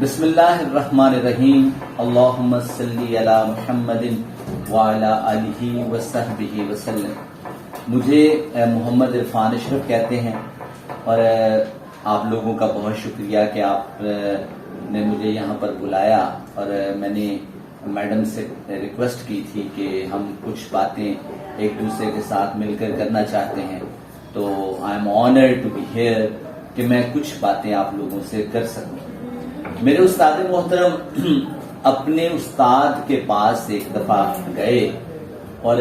بسم اللہ الرحمن الرحیم اللہم صلی علی محمد وعلی آلہ وصحبہ وسلم. مجھے محمد عرفان اشرف کہتے ہیں اور آپ لوگوں کا بہت شکریہ کہ آپ نے مجھے یہاں پر بلایا اور میں نے میڈم سے ریکویسٹ کی تھی کہ ہم کچھ باتیں ایک دوسرے کے ساتھ مل کر کرنا چاہتے ہیں، تو I am honoured to be here کہ میں کچھ باتیں آپ لوگوں سے کر سکوں. میرے استاد محترم اپنے استاد کے پاس ایک دفعہ گئے اور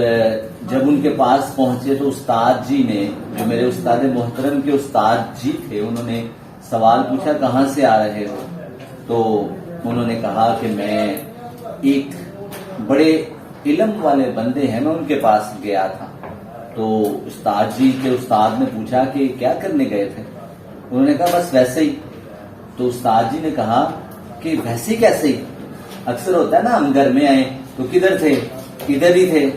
جب ان کے پاس پہنچے تو استاد جی نے، جو میرے استاد محترم کے استاد جی تھے، انہوں نے سوال پوچھا کہاں سے آ رہے ہو؟ تو انہوں نے کہا کہ میں ایک بڑے علم والے بندے ہیں، میں ان کے پاس گیا تھا. تو استاد جی کے استاد نے پوچھا کہ کیا کرنے گئے تھے؟ انہوں نے کہا بس ویسے ہی. تو استاد جی نے کہا کہ ویسے کیسے ہی؟ اکثر ہوتا ہے نا ہم گھر میں آئے تو کدھر تھے؟ ادھر ہی تھے.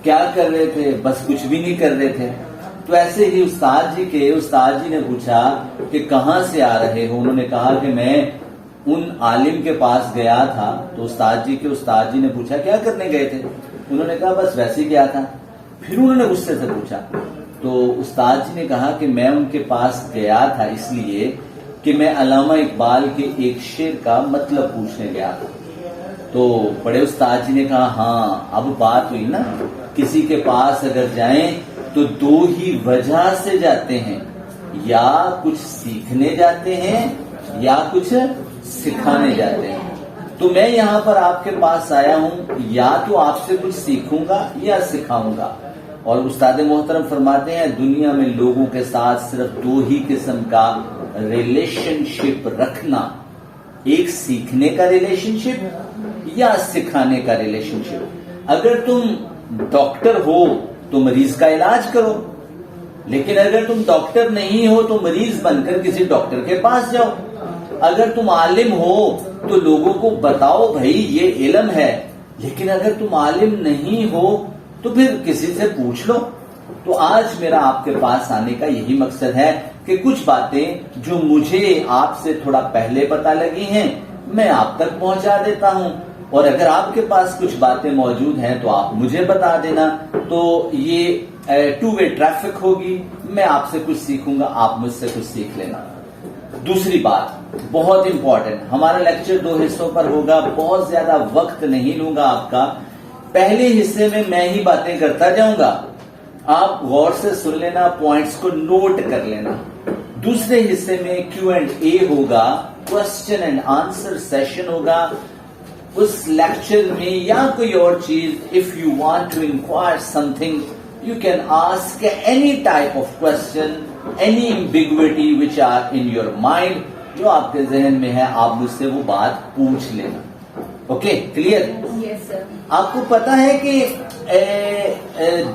کیا کر رہے تھے؟ بس کچھ بھی نہیں کر رہے تھے. تو ایسے ہی استاد جی نے پوچھا کہ کہاں سے آ رہے ہو؟ انہوں نے کہا کہ میں ان عالم کے پاس گیا تھا. تو استاد جی نے پوچھا کیا کرنے گئے تھے؟ انہوں نے کہا بس ویسے ہی گیا تھا. پھر انہوں نے غصے سے پوچھا. تو استاد جی نے کہا کہ میں ان کے پاس گیا تھا اس لیے کہ میں علامہ اقبال کے ایک شعر کا مطلب پوچھنے گیا تھا. تو بڑے استاد جی نے کہا ہاں اب بات ہوئی نا، کسی کے پاس اگر جائیں تو دو ہی وجہ سے جاتے ہیں، یا کچھ سیکھنے جاتے ہیں یا کچھ سکھانے جاتے ہیں. تو میں یہاں پر آپ کے پاس آیا ہوں، یا تو آپ سے کچھ سیکھوں گا یا سکھاؤں گا. اور استاد محترم فرماتے ہیں دنیا میں لوگوں کے ساتھ صرف دو ہی قسم کا ریلیشن شپ رکھنا، ایک سیکھنے کا ریلیشن شپ یا سکھانے کا ریلیشن شپ. اگر تم ڈاکٹر ہو تو مریض کا علاج کرو، لیکن اگر تم ڈاکٹر نہیں ہو تو مریض بن کر کسی ڈاکٹر کے پاس جاؤ. اگر تم عالم ہو تو لوگوں کو بتاؤ بھائی یہ علم ہے، لیکن اگر تم عالم نہیں ہو تو پھر کسی سے پوچھ لو. تو آج میرا آپ کے پاس آنے کا یہی مقصد ہے کہ کچھ باتیں جو مجھے آپ سے تھوڑا پہلے پتہ لگی ہیں میں آپ تک پہنچا دیتا ہوں، اور اگر آپ کے پاس کچھ باتیں موجود ہیں تو آپ مجھے بتا دینا. تو یہ ٹو وے ٹریفک ہوگی، میں آپ سے کچھ سیکھوں گا، آپ مجھ سے کچھ سیکھ لینا. دوسری بات بہت امپورٹنٹ، ہمارا لیکچر 2 حصوں پر ہوگا، بہت زیادہ وقت نہیں لوں گا آپ کا. پہلے حصے میں میں ہی باتیں کرتا جاؤں گا، آپ غور سے سن لینا، پوائنٹس کو نوٹ کر لینا. دوسرے حصے میں Q&A ہوگا، کوسچن اینڈ آنسر سیشن ہوگا. اس لیکچر میں یا کوئی اور چیز، if you want to inquire something you can ask any type of question, any ambiguity which are in your mind، جو آپ کے ذہن میں ہے آپ مجھ سے وہ بات پوچھ لینا. Okay clear? Yes sir. آپ کو پتا ہے کہ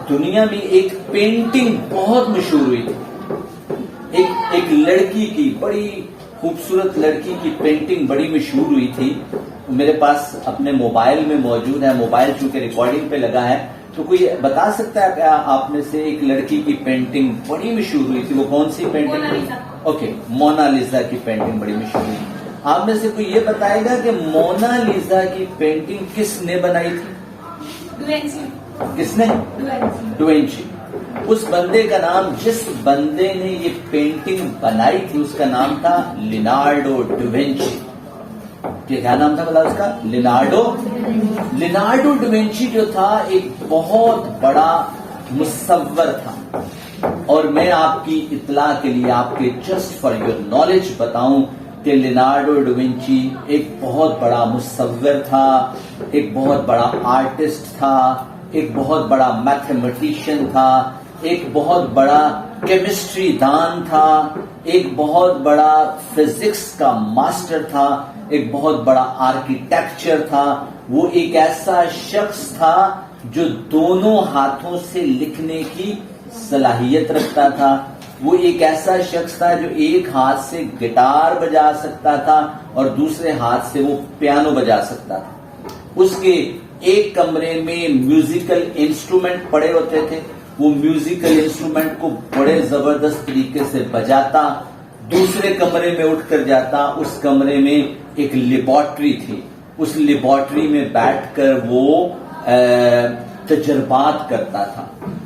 دنیا میں ایک پینٹنگ بہت مشہور ہوئی تھی، ایک لڑکی کی، بڑی خوبصورت لڑکی کی پینٹنگ بڑی مشہور ہوئی تھی. میرے پاس اپنے موبائل میں موجود ہے، موبائل چونکہ ریکارڈنگ پہ لگا ہے تو کوئی بتا سکتا ہے کیا آپ میں سے ایک لڑکی کی پینٹنگ بڑی مشہور ہوئی تھی؟ وہ کون سی پینٹنگ تھی؟ اوکے، مونا لیزا کی پینٹنگ بڑی مشہور ہوئی. آپ میں سے کوئی یہ بتائے گا کہ مونا لیزا کی پینٹنگ کس نے بنائی تھی؟ کس نے؟ ڈوینچی. اس بندے کا نام، جس بندے نے یہ پینٹنگ بنائی تھی اس کا نام تھا لینارڈو ڈوینچی. کیا نام تھا بلا اس کا؟ لینارڈو ڈوینچی جو تھا ایک بہت بڑا مصور تھا. اور میں آپ کی اطلاع کے لیے، آپ کے جسٹ فار یور نالج بتاؤں کہ لینارڈو ڈوینچی ایک بہت بڑا مصور تھا، ایک بہت بڑا آرٹسٹ تھا، ایک بہت بڑا میتھمیٹیشین تھا، ایک بہت بڑا کیمسٹری دان تھا، ایک بہت بڑا فزکس کا ماسٹر تھا، ایک بہت بڑا آرکیٹیکچر تھا. وہ ایک ایسا شخص تھا جو دونوں ہاتھوں سے لکھنے کی صلاحیت رکھتا تھا. وہ ایک ایسا شخص تھا جو ایک ہاتھ سے گٹار بجا سکتا تھا اور دوسرے ہاتھ سے وہ پیانو بجا سکتا تھا. اس کے ایک کمرے میں میوزیکل انسٹرومنٹ پڑے ہوتے تھے، وہ میوزیکل انسٹرومنٹ کو بڑے زبردست طریقے سے بجاتا. دوسرے کمرے میں اٹھ کر جاتا، اس کمرے میں ایک لیبارٹری تھی، اس لیبارٹری میں بیٹھ کر وہ تجربات کرتا تھا،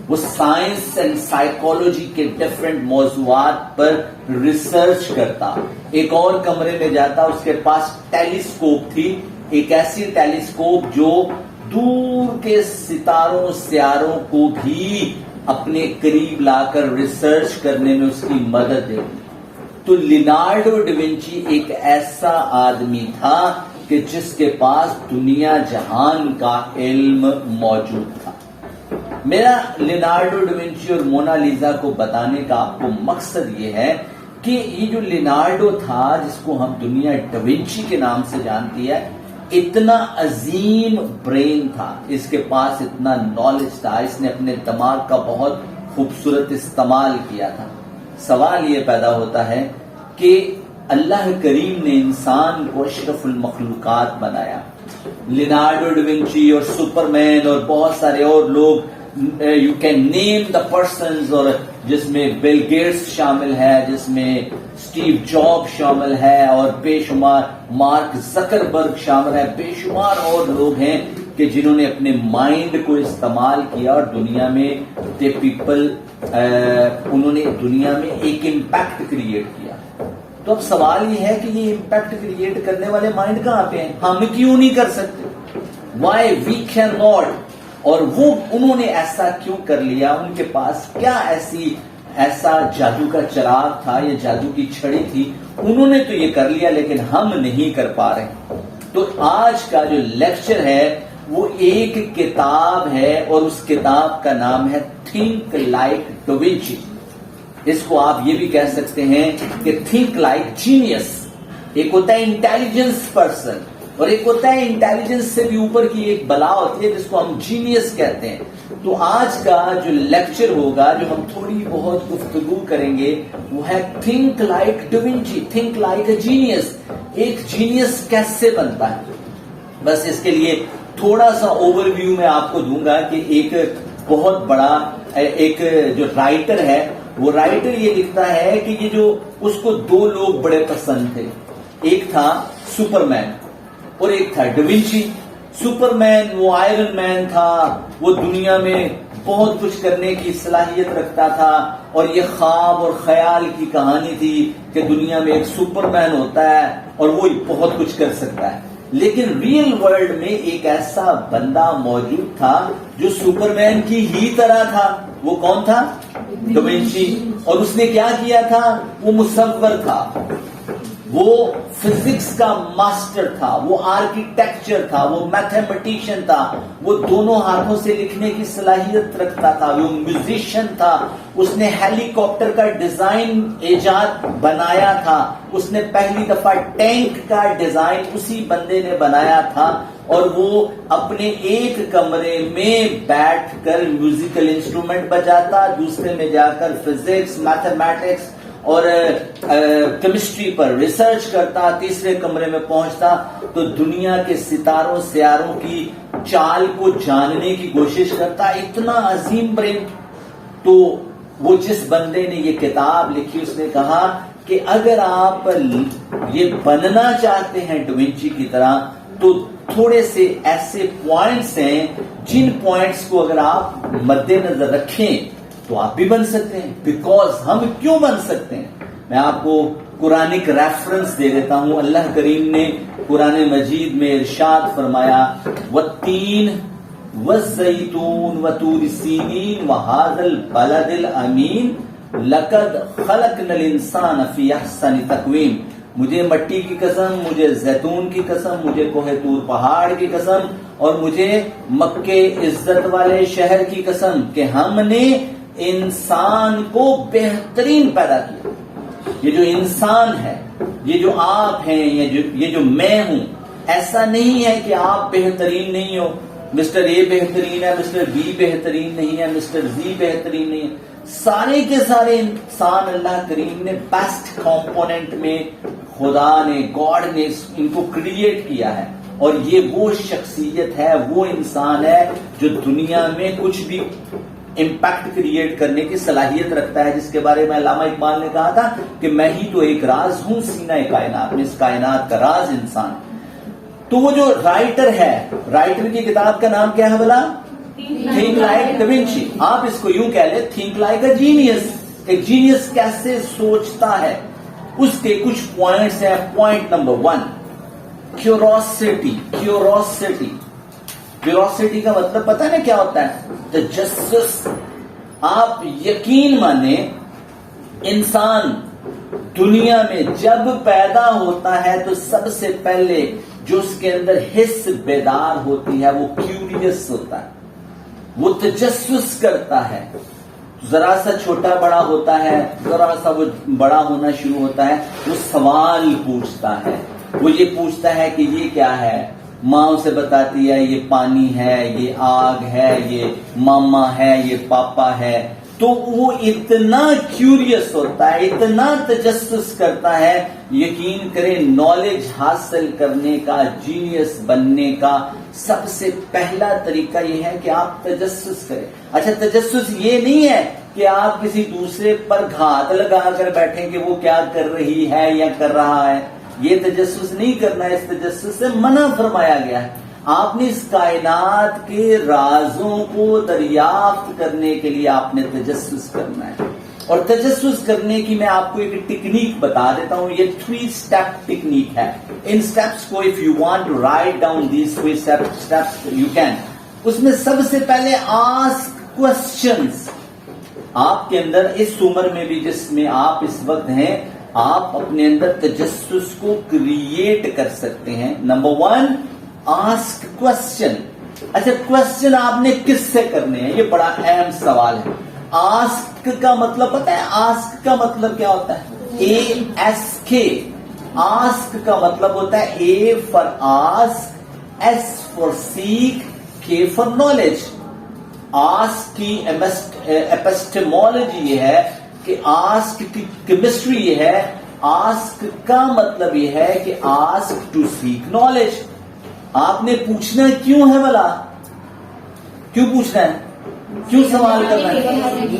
وہ سائنس اینڈ سائیکالوجی کے ڈفرینٹ موضوعات پر ریسرچ کرتا۔ ایک اور کمرے میں جاتا، اس کے پاس ٹیلیسکوپ تھی، ایک ایسی ٹیلیسکوپ جو دور کے ستاروں سیاروں کو بھی اپنے قریب لا کر ریسرچ کرنے میں اس کی مدد دیتی۔ تو لیونارڈو ڈاونچی ایک ایسا آدمی تھا کہ جس کے پاس دنیا جہان کا علم موجود تھا۔ میرا لیونارڈو ڈاونچی اور مونا لیزا کو بتانے کا آپ کو مقصد یہ ہے کہ یہ جو لیونارڈو تھا، جس کو ہم دنیا ڈاونچی کے نام سے جانتی ہے، اتنا عظیم برین تھا، اس کے پاس اتنا نالج تھا، اس نے اپنے دماغ کا بہت خوبصورت استعمال کیا تھا۔ سوال یہ پیدا ہوتا ہے کہ اللہ کریم نے انسان کو اشرف المخلوقات بنایا، لیونارڈو ڈاونچی اور سپرمین اور بہت سارے اور لوگ، you can name the persons, اور جس میں بل گیٹس شامل ہے، جس میں اسٹیو جاب شامل ہے، اور بے شمار مارک زکربرگ شامل ہے، بے شمار اور لوگ ہیں کہ جنہوں نے اپنے مائنڈ کو استعمال کیا اور دنیا میں انہوں نے دنیا میں ایک امپیکٹ کریٹ کیا۔ تو اب سوال یہ ہے کہ یہ امپیکٹ کریٹ کرنے والے مائنڈ کہاں پہ ہیں؟ ہم کیوں نہیں کر سکتے؟ Why we can not? اور وہ انہوں نے ایسا کیوں کر لیا؟ ان کے پاس کیا ایسا جادو کا چراغ تھا یا جادو کی چھڑی تھی؟ انہوں نے تو یہ کر لیا لیکن ہم نہیں کر پا رہے۔ تو آج کا جو لیکچر ہے وہ ایک کتاب ہے اور اس کتاب کا نام ہے تھنک لائک ڈاونچی۔ اس کو آپ یہ بھی کہہ سکتے ہیں کہ تھنک لائک جینیس۔ ایک ہوتا ہے انٹیلیجنس پرسن اور ایک ہوتا ہے انٹیلیجنس سے بھی اوپر کی ایک بلا ہوتی ہے جس کو ہم جینیس کہتے ہیں۔ تو آج کا جو لیکچر ہوگا، جو ہم تھوڑی بہت گفتگو کریں گے، وہ ہے think like da Vinci, think like a genius. ایک جینیس کیسے بنتا ہے؟ بس اس کے لیے تھوڑا سا اوور ویو میں آپ کو دوں گا کہ ایک بہت بڑا ایک جو رائٹر ہے، وہ رائٹر یہ لکھتا ہے کہ یہ جو اس کو دو لوگ بڑے پسند تھے، ایک تھا سپرمین اور ایک تھا ڈاونچی۔ سپرمین وہ آئرن مین تھا، وہ دنیا میں بہت کچھ کرنے کی صلاحیت رکھتا تھا، اور یہ خواب اور خیال کی کہانی تھی کہ دنیا میں ایک سپرمین ہوتا ہے اور وہ بہت کچھ کر سکتا ہے۔ لیکن ریئل ورلڈ میں ایک ایسا بندہ موجود تھا جو سپرمین کی ہی طرح تھا۔ وہ کون تھا؟ ڈاونچی۔ اور اس نے کیا کیا تھا؟ وہ مصور تھا، وہ فزکس کا ماسٹر تھا، وہ آرکیٹیکچر تھا، وہ میتھمیٹیشین تھا، وہ دونوں ہاتھوں سے لکھنے کی صلاحیت رکھتا تھا، وہ میوزیشین تھا، اس نے ہیلی کاپٹر کا ڈیزائن ایجاد بنایا تھا، اس نے پہلی دفعہ ٹینک کا ڈیزائن اسی بندے نے بنایا تھا، اور وہ اپنے ایک کمرے میں بیٹھ کر میوزیکل انسٹرومنٹ بجاتا، دوسرے میں جا کر فزکس، میتھمیٹکس اور کیمسٹری پر ریسرچ کرتا، تیسرے کمرے میں پہنچتا تو دنیا کے ستاروں سیاروں کی چال کو جاننے کی کوشش کرتا۔ اتنا عظیم برین۔ تو وہ جس بندے نے یہ کتاب لکھی، اس نے کہا کہ اگر آپ یہ بننا چاہتے ہیں ڈاونچی کی طرح، تو تھوڑے سے ایسے پوائنٹس ہیں جن پوائنٹس کو اگر آپ مد نظر رکھیں تو آپ بھی بن سکتے ہیں۔ بیکاز ہم کیوں بن سکتے ہیں؟ میں آپ کو قرآنک ریفرنس دے دیتا ہوں۔ اللہ کریم نے قرآن مجید میں ارشاد فرمایا، والتین والزیتون وطور سینین وہذا البلد الامین لقد خلقنا الانسان فی احسن تقویم۔ مجھے مٹی کی قسم، مجھے زیتون کی قسم، مجھے کوہ طور پہاڑ کی قسم، اور مجھے مکے عزت والے شہر کی قسم کہ ہم نے انسان کو بہترین پیدا کیا۔ یہ جو انسان ہے، یہ جو آپ ہیں، یہ جو میں ہوں، ایسا نہیں ہے کہ آپ بہترین نہیں ہو، مسٹر اے بہترین ہے، مسٹر بی بہترین نہیں ہے، مسٹر زی بہترین نہیں ہے۔ سارے کے سارے انسان اللہ کریم نے بیسٹ کمپوننٹ میں خدا نے، گاڈ نے ان کو کریٹ کیا ہے، اور یہ وہ شخصیت ہے، وہ انسان ہے جو دنیا میں کچھ بھی امپیکٹ کریٹ کرنے کی صلاحیت رکھتا ہے، جس کے بارے میں علامہ اقبال نے کہا تھا کہ میں ہی تو ایک راز ہوں سینہ کائنات میں، اس کائنات کا راز انسان۔ تو وہ جو رائٹر ہے، رائٹر کی کتاب کا نام کیا ہے بلا؟ Think like da Vinci. آپ اس کو یوں کہہ لیں، تھنک لائک اے جینیس۔ ایک جینیس کیسے سوچتا ہے، اس کے کچھ پوائنٹس ہیں۔ Point number 1، curiosity. Curiosity, curiosity کا مطلب پتہ ہے نا کیا ہوتا ہے؟ تجسس۔ آپ یقین مانیں، انسان دنیا میں جب پیدا ہوتا ہے تو سب سے پہلے جو اس کے اندر حس بیدار ہوتی ہے وہ کیوریس ہوتا ہے، وہ تجسس کرتا ہے۔ ذرا سا چھوٹا بڑا ہوتا ہے، ذرا سا وہ بڑا ہونا شروع ہوتا ہے، وہ سوال پوچھتا ہے۔ وہ یہ پوچھتا ہے کہ یہ کیا ہے؟ ماں اسے بتاتی ہے یہ پانی ہے، یہ آگ ہے، یہ ماما ہے، یہ پاپا ہے۔ تو وہ اتنا کیوریس ہوتا ہے، اتنا تجسس کرتا ہے۔ یقین کریں، نالج حاصل کرنے کا، جینیس بننے کا سب سے پہلا طریقہ یہ ہے کہ آپ تجسس کریں۔ اچھا، تجسس یہ نہیں ہے کہ آپ کسی دوسرے پر گھات لگا کر بیٹھیں کہ وہ کیا کر رہی ہے یا کر رہا ہے، یہ تجسس نہیں کرنا ہے، اس تجسس سے منع فرمایا گیا ہے۔ آپ نے اس کائنات کے رازوں کو دریافت کرنے کے لیے آپ نے تجسس کرنا ہے۔ اور تجسس کرنے کی میں آپ کو ایک ٹیکنیک بتا دیتا ہوں، یہ 3 اسٹیپ ٹیکنیک ہے۔ ان اسٹیپس کو if you want to write down these 3 steps you can۔ اس میں سب سے پہلے ask questions۔ آپ کے اندر اس عمر میں بھی جس میں آپ اس وقت ہیں، آپ اپنے اندر تجسس کو کریٹ کر سکتے ہیں۔ Number 1، ask question. اچھا، کوشچن آپ نے کس سے کرنے ہیں؟ یہ بڑا اہم سوال ہے۔ آسک کا مطلب پتہ ہے؟ آسک کا مطلب کیا ہوتا ہے؟ ASK۔ آسک کا مطلب ہوتا ہے A for ask، S for seek، K for knowledge۔ Ask کی ایپسٹمولوجی یہ ہے کہ آسک کی کیمسٹری یہ ہے، آسک کا مطلب یہ ہے کہ آسک ٹو سیک نالج۔ آپ نے پوچھنا کیوں ہے بلا؟ کیوں پوچھنا ہے؟ کیوں سوال کرنا ہے؟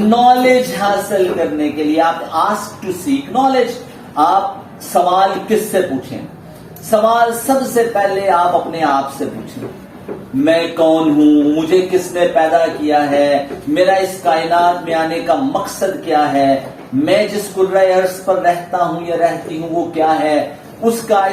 نالج حاصل کرنے کے لیے۔ آپ آسک ٹو سیک نالج۔ آپ سوال کس سے پوچھیں؟ سوال سب سے پہلے آپ اپنے آپ سے پوچھیں، میں کون ہوں؟ مجھے کس نے پیدا کیا ہے؟ میرا اس کائنات میں آنے کا مقصد کیا ہے؟ میں جس کرۂ ارض پر رہتا ہوں یا رہتی ہوں وہ کیا ہے؟ اس کا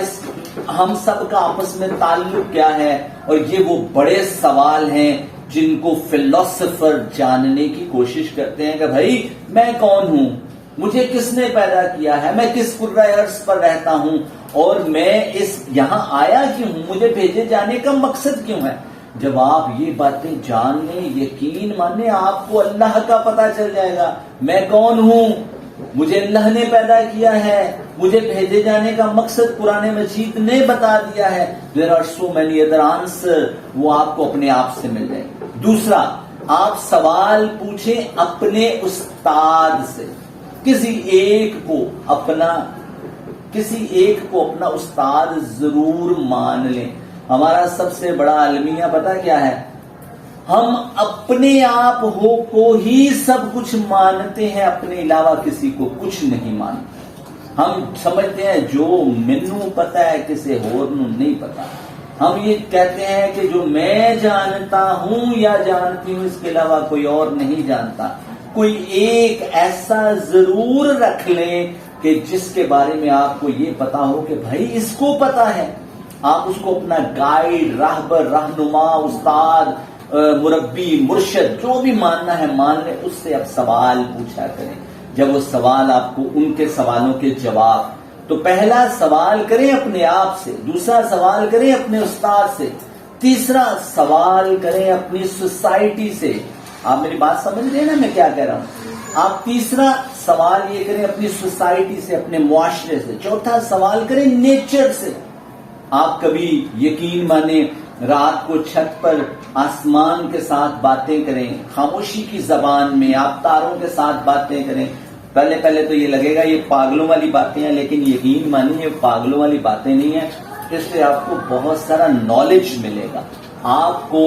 ہم سب کا آپس میں تعلق کیا ہے؟ اور یہ وہ بڑے سوال ہیں جن کو فلسفر جاننے کی کوشش کرتے ہیں کہ بھائی میں کون ہوں؟ مجھے کس نے پیدا کیا ہے؟ میں کس کرۂ ارض پر رہتا ہوں؟ اور میں یہاں آیا کیوں ہوں؟ مجھے بھیجے جانے کا مقصد کیوں ہے؟ جب آپ یہ باتیں جان لیں، یقین مانیں، آپ کو اللہ کا پتہ چل جائے گا۔ میں کون ہوں؟ مجھے اللہ نے پیدا کیا ہے، مجھے بھیجے جانے کا مقصد قرآن مجید نے بتا دیا ہے۔ There are so many other answers، وہ آپ کو اپنے آپ سے مل جائے گا۔ دوسرا، آپ سوال پوچھیں اپنے استاد سے۔ کسی ایک کو اپنا استاد ضرور مان لیں۔ ہمارا سب سے بڑا المیہ پتہ کیا ہے؟ ہم اپنے آپ کو ہی سب کچھ مانتے ہیں، اپنے علاوہ کسی کو کچھ نہیں مانتے۔ ہم سمجھتے ہیں جو مینوں پتہ ہے کسی اور نوں نہیں پتا۔ ہم یہ کہتے ہیں کہ جو میں جانتا ہوں یا جانتی ہوں اس کے علاوہ کوئی اور نہیں جانتا۔ کوئی ایک ایسا ضرور رکھ لیں کہ جس کے بارے میں آپ کو یہ پتا ہو کہ بھائی اس کو پتا ہے۔ آپ اس کو اپنا گائیڈ، راہبر، رہنما، استاد، مربی، مرشد، جو بھی ماننا ہے مان لیں، اس سے اب سوال پوچھا کریں۔ جب وہ سوال آپ کو ان کے سوالوں کے جواب، تو پہلا سوال کریں اپنے آپ سے، دوسرا سوال کریں اپنے استاد سے، تیسرا سوال کریں اپنی سوسائٹی سے۔ آپ میری بات سمجھ رہے ہیں نا میں کیا کہہ رہا ہوں؟ آپ تیسرا سوال یہ کریں اپنی سوسائٹی سے، اپنے معاشرے سے۔ چوتھا سوال کریں نیچر سے۔ آپ کبھی یقین مانیں رات کو چھت پر آسمان کے ساتھ باتیں کریں، خاموشی کی زبان میں آپ تاروں کے ساتھ باتیں کریں۔ پہلے تو یہ لگے گا یہ پاگلوں والی باتیں ہیں، لیکن یقین مانیں یہ پاگلوں والی باتیں نہیں ہیں۔ اس سے آپ کو بہت سارا نالج ملے گا۔ آپ کو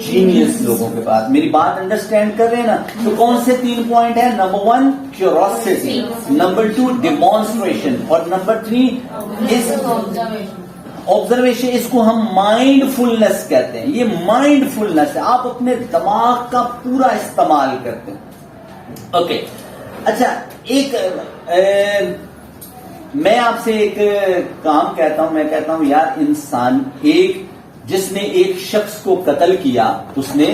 جینیس لوگوں کے پاس. میری بات انڈرسٹینڈ کر رہے ہیں نا؟ تو کون سے 3 پوائنٹ ہیں؟ نمبر 1 کیوروسٹی، نمبر 2 ڈیمانسٹریشن، اور نمبر 3 اس آبزرویشن. اس کو ہم مائنڈ فلنس کہتے ہیں. یہ مائنڈ فلنس ہے، آپ اپنے دماغ کا پورا استعمال کرتے ہیں. اوکے اچھا، ایک میں آپ سے ایک کام کہتا ہوں. میں کہتا ہوں یار انسان جس نے ایک شخص کو قتل کیا اس نے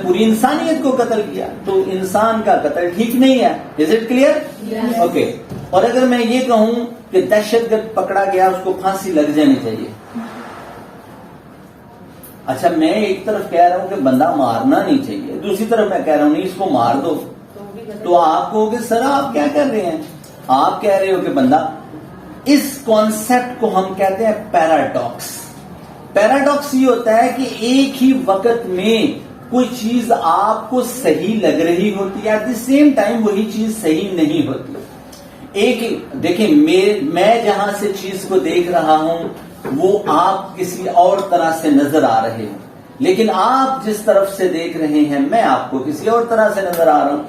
پوری انسانیت کو قتل کیا. تو انسان کا قتل ٹھیک نہیں ہے. Is it clear? اوکے. اور اگر میں یہ کہوں کہ دہشت گرد پکڑا گیا اس کو پھانسی لگ جانی چاہیے. اچھا میں ایک طرف کہہ رہا ہوں کہ بندہ مارنا نہیں چاہیے، دوسری طرف میں کہہ رہا ہوں نہیں اس کو مار دو، تو آپ کہو کہ سر آپ کیا کر رہے ہیں؟ آپ کہہ رہے ہو کہ بندہ، اس کانسیپٹ کو ہم کہتے ہیں پیراڈاکس. پیراڈاکس یہ ہوتا ہے کہ ایک ہی وقت میں کوئی چیز آپ کو صحیح لگ رہی ہوتی ہے، ایٹ دی سیم ٹائم وہی چیز صحیح نہیں ہوتی. دیکھیں میں جہاں سے چیز کو دیکھ رہا ہوں وہ آپ کسی اور طرح سے نظر آ رہے ہیں، لیکن آپ جس طرف سے دیکھ رہے ہیں میں آپ کو کسی اور طرح سے نظر آ رہا ہوں.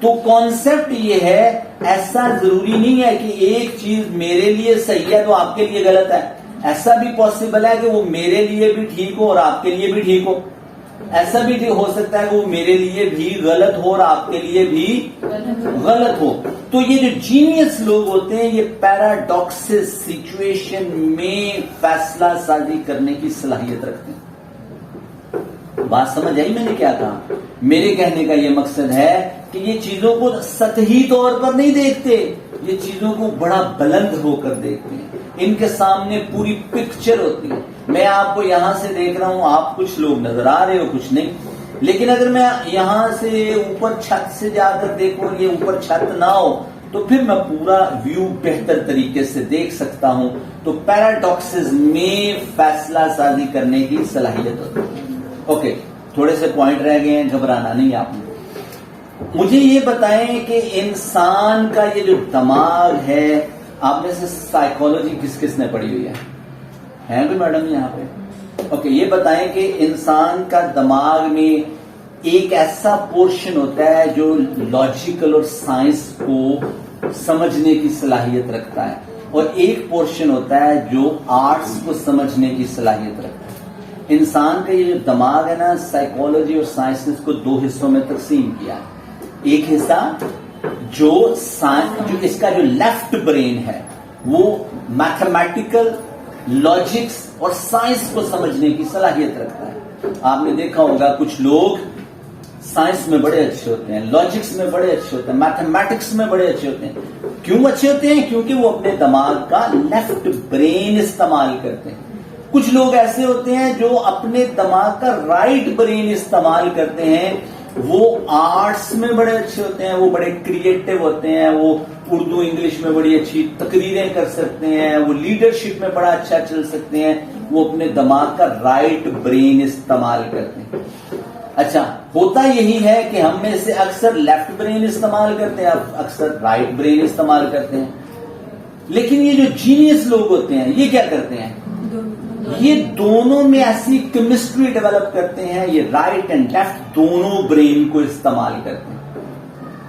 تو کانسیپٹ یہ ہے، ایسا ضروری نہیں ہے کہ ایک چیز میرے لیے صحیح ہے تو آپ کے لیے غلط ہے. ایسا بھی پاسبل ہے کہ وہ میرے لیے بھی ٹھیک ہو اور آپ کے لیے بھی ٹھیک ہو. ایسا بھی ہو سکتا ہے کہ وہ میرے لیے بھی غلط ہو اور آپ کے لیے بھی غلط ہو. تو یہ جو جینیس لوگ ہوتے ہیں یہ پیراڈاکسس سچویشن میں فیصلہ سازی کرنے کی صلاحیت رکھتے ہیں. بات سمجھ آئی میں نے کیا کہا؟ میرے کہنے کا یہ مقصد ہے کہ یہ چیزوں کو سطحی طور پر نہیں دیکھتے، یہ چیزوں کو بڑا بلند ہو کر دیکھتے ہیں. ان کے سامنے پوری پکچر ہوتی ہے. میں آپ کو یہاں سے دیکھ رہا ہوں، آپ کچھ لوگ نظر آ رہے ہو کچھ نہیں، لیکن اگر میں یہاں سے اوپر چھت سے جا کر دیکھوں، یہ اوپر چھت نہ ہو تو پھر میں پورا ویو بہتر طریقے سے دیکھ سکتا ہوں. تو پیراڈاکسز میں فیصلہ سازی کرنے کی صلاحیت ہوتی ہے. اوکے تھوڑے سے پوائنٹ رہ گئے ہیں، گھبرانا نہیں آپ نے. مجھے یہ بتائیں کہ انسان کا یہ جو دماغ ہے، آپ میں سے سائیکالوجی کس نے پڑھی ہوئی ہے کوئی میڈم یہاں پہ؟ اوکے یہ بتائیں کہ انسان کا دماغ میں ایک ایسا پورشن ہوتا ہے جو لاجیکل اور سائنس کو سمجھنے کی صلاحیت رکھتا ہے، اور ایک پورشن ہوتا ہے جو آرٹس کو سمجھنے کی صلاحیت رکھتا ہے. انسان کا یہ جو دماغ ہے نا، سائیکالوجی اور سائنس نے اس کو 2 حصوں میں تقسیم کیا. ایک حصہ جو اس کا جو لیفٹ برین ہے وہ میتھمیٹیکل، لاجکس اور سائنس کو سمجھنے کی صلاحیت رکھتا ہے. آپ نے دیکھا ہوگا کچھ لوگ سائنس میں بڑے اچھے ہوتے ہیں، لاجکس میں بڑے اچھے ہوتے ہیں، میتھمیٹکس میں بڑے اچھے ہوتے ہیں. کیوں اچھے ہوتے ہیں؟ کیونکہ وہ اپنے دماغ کا لیفٹ برین استعمال کرتے ہیں. کچھ لوگ ایسے ہوتے ہیں جو اپنے دماغ کا رائٹ برین استعمال کرتے ہیں، وہ آرٹس میں بڑے اچھے ہوتے ہیں، وہ بڑے کریٹو ہوتے ہیں، وہ اردو انگلش میں بڑی اچھی تقریریں کر سکتے ہیں، وہ لیڈرشپ میں بڑا اچھا چل سکتے ہیں. وہ اپنے دماغ کا رائٹ برین استعمال کرتے ہیں. اچھا ہوتا یہی ہے کہ ہم میں سے اکثر لیفٹ برین استعمال کرتے ہیں، اکثر رائٹ برین استعمال کرتے ہیں. لیکن یہ جو جینیس لوگ ہوتے ہیں یہ کیا کرتے ہیں؟ یہ دونوں میں ایسی کیمسٹری ڈیولپ کرتے ہیں، یہ رائٹ اینڈ لیفٹ دونوں برین کو استعمال کرتے ہیں.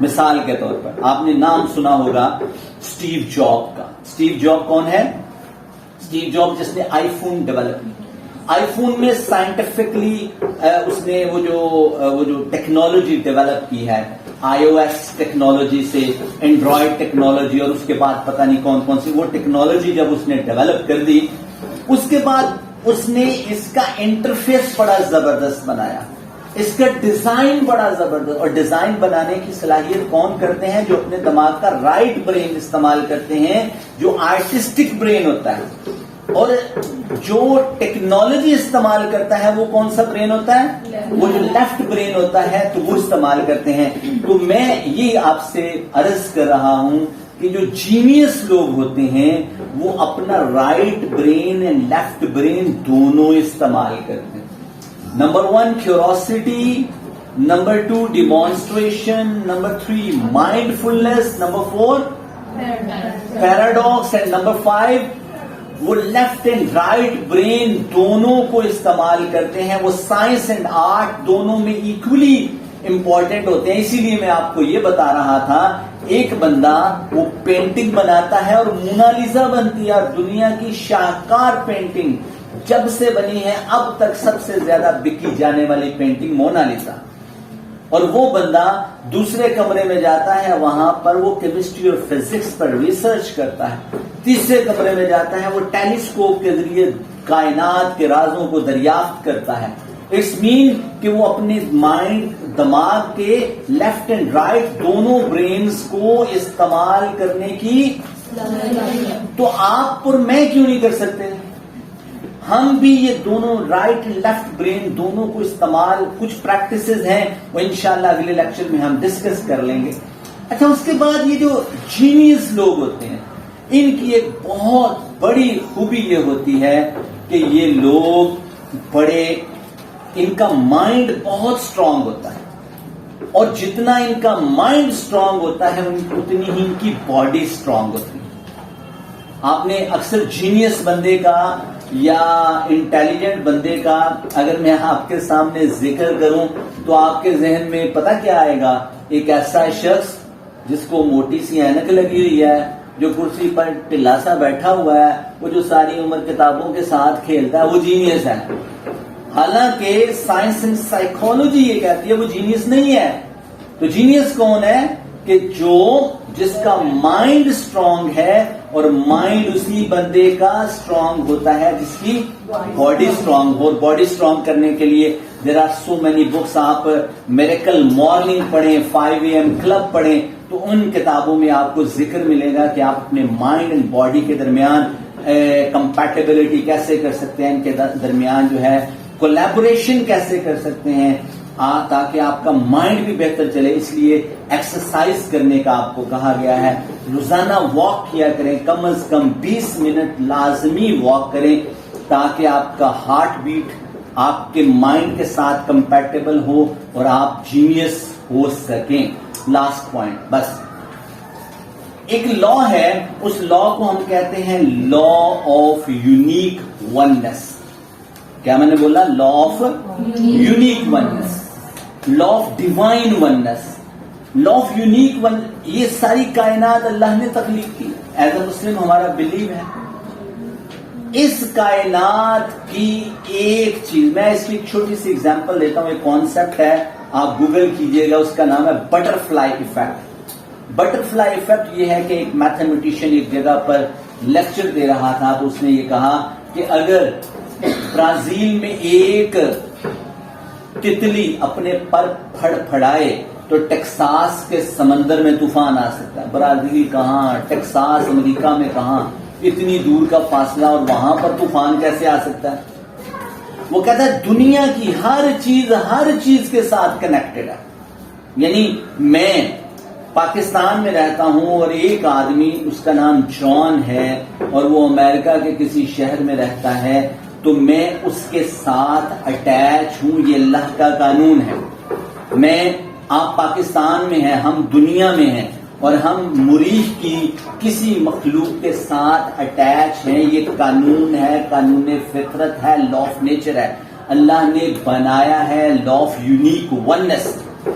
مثال کے طور پر آپ نے نام سنا ہوگا اسٹیو جاب کا. اسٹیو جاب کون ہے؟ اسٹیو جاب جس نے آئی فون ڈیولپ کی. آئی فون میں سائنٹیفکلی اس نے وہ جو ٹیکنالوجی ڈیولپ کی ہے، آئی او ایس ٹیکنالوجی سے اینڈرائڈ ٹیکنالوجی، اور اس کے بعد پتہ نہیں کون کون سی وہ ٹیکنالوجی جب اس نے ڈیولپ کر دی، اس کے بعد اس نے اس کا انٹرفیس بڑا زبردست بنایا، اس کا ڈیزائن بڑا زبردست. اور ڈیزائن بنانے کی صلاحیت کون کرتے ہیں؟ جو اپنے دماغ کا رائٹ برین استعمال کرتے ہیں، جو آرٹسٹک برین ہوتا ہے. اور جو ٹیکنالوجی استعمال کرتا ہے وہ کون سا برین ہوتا ہے؟ وہ جو لیفٹ برین ہوتا ہے تو وہ استعمال کرتے ہیں. تو میں یہ آپ سے عرض کر رہا ہوں کہ جو جینیس لوگ ہوتے ہیں وہ اپنا right brain and left brain دونوں استعمال کرتے ہیں. Number 1 curiosity, number 2 demonstration, number 3 mind فلنس، number 4 paradox, and number 5 وہ لیفٹ اینڈ رائٹ برین دونوں کو استعمال کرتے ہیں. وہ سائنس اینڈ آرٹ دونوں میں ایکولی امپورٹنٹ ہوتے ہیں. اسی لیے میں آپ کو یہ بتا رہا تھا, ایک بندہ وہ پینٹنگ بناتا ہے اور مونالیزا بنتی ہے, اور دنیا کی شاہکار پینٹنگ جب سے بنی ہے اب تک سب سے زیادہ بکی جانے والی پینٹنگ مونالیزا. اور وہ بندہ دوسرے کمرے میں جاتا ہے, وہاں پر وہ کیمسٹری اور فزکس پر ریسرچ کرتا ہے. تیسرے کمرے میں جاتا ہے, وہ ٹیلیسکوپ کے ذریعے کائنات کے رازوں کو دریافت کرتا ہے. اٹس مین کہ وہ اپنے مائنڈ دماغ کے لیفٹ اینڈ رائٹ دونوں برینز کو استعمال کرنے کی. تو آپ اور میں کیوں نہیں کر سکتے؟ ہم بھی یہ دونوں رائٹ لیفٹ برین دونوں کو استعمال, کچھ پریکٹسز ہیں وہ انشاءاللہ اگلے لیکچر میں ہم ڈسکس کر لیں گے. اچھا, اس کے بعد یہ جو جینیس لوگ ہوتے ہیں, ان کی ایک بہت بڑی خوبی یہ ہوتی ہے کہ یہ لوگ بڑے, ان کا مائنڈ بہت سٹرونگ ہوتا ہے, اور جتنا ان کا مائنڈ سٹرونگ ہوتا ہے اتنی ہی ان کی باڈی سٹرونگ ہوتی ہے. آپ نے اکثر جینیس بندے کا یا انٹیلیجنٹ بندے کا اگر میں آپ کے سامنے ذکر کروں تو آپ کے ذہن میں پتہ کیا آئے گا؟ ایک ایسا شخص جس کو موٹی سی اینک لگی ہوئی ہے, جو کرسی پر ٹلا سا بیٹھا ہوا ہے, وہ جو ساری عمر کتابوں کے ساتھ کھیلتا ہے, وہ جینیس ہے. حالانکہ سائنس اینڈ سائیکالوجی یہ کہتی ہے وہ جینیس نہیں ہے. تو جینیس کون ہے؟ کہ جس کا مائنڈ سٹرونگ ہے, اور مائنڈ اسی بندے کا سٹرونگ ہوتا ہے جس کی باڈی سٹرونگ ہو. اور باڈی سٹرونگ کرنے کے لیے there are so many books. آپ میریکل مارننگ پڑھیں, 5 AM کلب پڑھیں, تو ان کتابوں میں آپ کو ذکر ملے گا کہ آپ اپنے مائنڈ اینڈ باڈی کے درمیان کمپیٹیبلٹی کیسے کر سکتے ہیں, ان کے درمیان جو ہے کولیبوریشن کیسے کر سکتے ہیں, تاکہ آپ کا مائنڈ بھی بہتر چلے. اس لیے ایکسرسائز کرنے کا آپ کو کہا گیا ہے. روزانہ واک کیا کریں, کم از کم 20 منٹ لازمی واک کریں, تاکہ آپ کا ہارٹ بیٹ آپ کے مائنڈ کے ساتھ کمپیٹیبل ہو اور آپ جینیس ہو سکیں. لاسٹ پوائنٹ, بس ایک لا ہے, اس لا کو ہم کہتے ہیں لا آف یونیک وننس. کیا میں نے بولا؟ Law of unique oneness, law of divine oneness, law of unique one. یہ ساری کائنات اللہ نے تخلیق کی. ایز اے مسلم ہمارا بلیو ہے اس کائنات کی ایک چیز. میں اس کی ایک چھوٹی سی ایگزامپل دیتا ہوں. ایک کانسیپٹ ہے, آپ گوگل کیجئے گا, اس کا نام ہے butterfly effect. Butterfly effect یہ ہے کہ ایک میتھمیٹیشین ایک جگہ پر لیکچر دے رہا تھا, تو اس نے یہ کہا کہ اگر برازیل میں ایک تتلی اپنے پر پھڑ پھڑائے تو ٹیکساس کے سمندر میں طوفان آ سکتا ہے. برازیل کہاں, ٹیکساس امریکہ میں کہاں, اتنی دور کا فاصلہ, اور وہاں پر طوفان کیسے آ سکتا ہے؟ وہ کہتا ہے دنیا کی ہر چیز کے ساتھ کنیکٹڈ ہے. یعنی میں پاکستان میں رہتا ہوں اور ایک آدمی, اس کا نام جان ہے, اور وہ امریکہ کے کسی شہر میں رہتا ہے, تو میں اس کے ساتھ اٹیچ ہوں. یہ اللہ کا قانون ہے. آپ پاکستان میں ہیں, ہم دنیا میں ہیں, اور ہم مریخ کی کسی مخلوق کے ساتھ اٹیچ ہیں. یہ قانون ہے, قانون فطرت ہے, لا آف نیچر ہے. اللہ نے بنایا ہے لا آف یونیک وننس.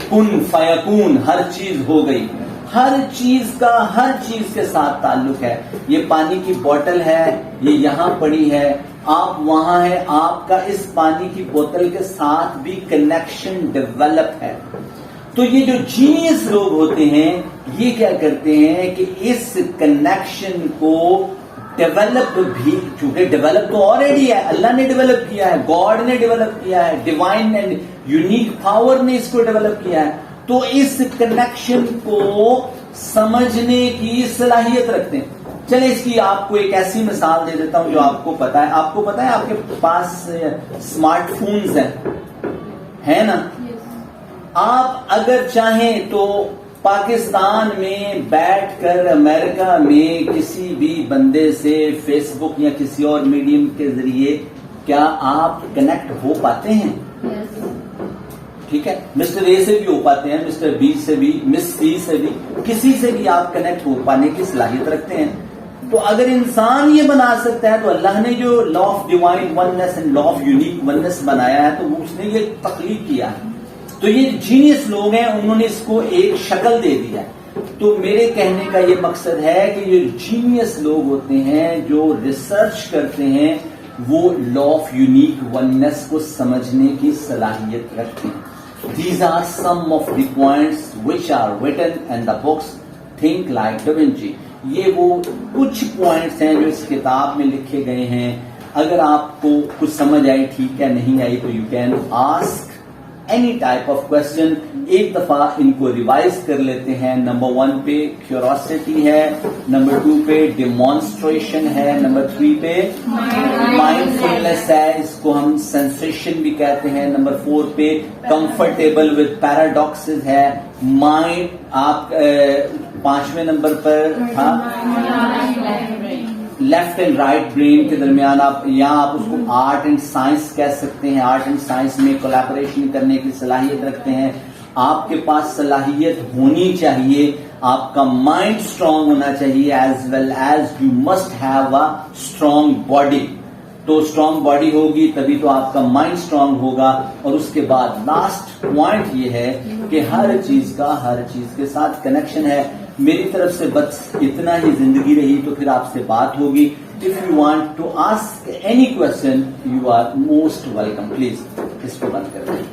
کن فیکون, ہر چیز ہو گئی. ہر چیز کا ہر چیز کے ساتھ تعلق ہے. یہ پانی کی بوتل ہے, یہ یہاں پڑی ہے, آپ وہاں ہیں, آپ کا اس پانی کی بوتل کے ساتھ بھی کنیکشن ڈیولپ ہے. تو یہ جو جینیس لوگ ہوتے ہیں یہ کیا کرتے ہیں کہ اس کنیکشن کو ڈیولپ بھی, چونکہ ڈیولپ تو آلریڈی ہے, اللہ نے ڈیولپ کیا ہے, گاڈ نے ڈیولپ کیا ہے, ڈیوائن اینڈ یونیک پاور نے اس کو ڈیولپ کیا ہے, تو اس کنیکشن کو سمجھنے کی صلاحیت رکھتے ہیں. چلے اس کی آپ کو ایک ایسی مثال دے دیتا ہوں جو آپ کو پتا ہے. آپ کو پتا ہے آپ کے پاس اسمارٹ فونز ہیں نا, آپ اگر چاہیں تو پاکستان میں بیٹھ کر امریکہ میں کسی بھی بندے سے فیس بک یا کسی اور میڈیم کے ذریعے کیا آپ کنیکٹ ہو پاتے ہیں؟ ٹھیک ہے, مسٹر اے سے بھی ہو پاتے ہیں, مسٹر بی سے بھی, مس سی سے بھی, کسی سے بھی آپ کنیکٹ ہو پانے کی صلاحیت رکھتے ہیں. تو اگر انسان یہ بنا سکتا ہے تو اللہ نے جو law of divine oneness and law of unique oneness بنایا ہے تو اس نے یہ تخلیق کیا ہے. تو یہ جینیس لوگ ہیں, انہوں نے اس کو ایک شکل دے دیا. تو میرے کہنے کا یہ مقصد ہے کہ یہ جینیس لوگ ہوتے ہیں جو ریسرچ کرتے ہیں, وہ لا آف یونیک وننس کو سمجھنے کی صلاحیت رکھتے ہیں. These are some of the points which are written in the books Think Like Da Vinci. یہ وہ کچھ پوائنٹس ہیں جو اس کتاب میں لکھے گئے ہیں. اگر آپ کو کچھ سمجھ آئی ٹھیک ہے, نہیں آئی تو you can ask any type of question. ایک دفعہ ان کو ریوائز کر لیتے ہیں. نمبر 1 پہ کیوروسٹی ہے, نمبر 2 پہ ڈیمانسٹریشن ہے, نمبر 3 پہ مائنڈ فلنس ہے, اس کو ہم سینسیشن بھی کہتے ہیں. نمبر 4 پہ کمفرٹیبل ود پیراڈاکسز ہے. مائنڈ آپ 5ویں نمبر پر تھا لیفٹ اینڈ رائٹ برین کے درمیان. آپ یہاں آپ اس کو آرٹ اینڈ سائنس کہہ سکتے ہیں. آرٹ اینڈ سائنس میں کولیبوریشن کرنے کی صلاحیت رکھتے ہیں. آپ کے پاس صلاحیت ہونی چاہیے, آپ کا مائنڈ اسٹرانگ ہونا چاہیے, as well as you must have a strong body. تو اسٹرانگ باڈی ہوگی تبھی تو آپ کا مائنڈ اسٹرانگ ہوگا. اور اس کے بعد لاسٹ پوائنٹ یہ ہے کہ ہر چیز کا ہر چیز کے ساتھ کنیکشن ہے. میری طرف سے بس اتنا ہی. زندگی رہی تو پھر آپ سے بات ہوگی. If you want to ask any question, you are most welcome. Please اس کو بند کر دیں.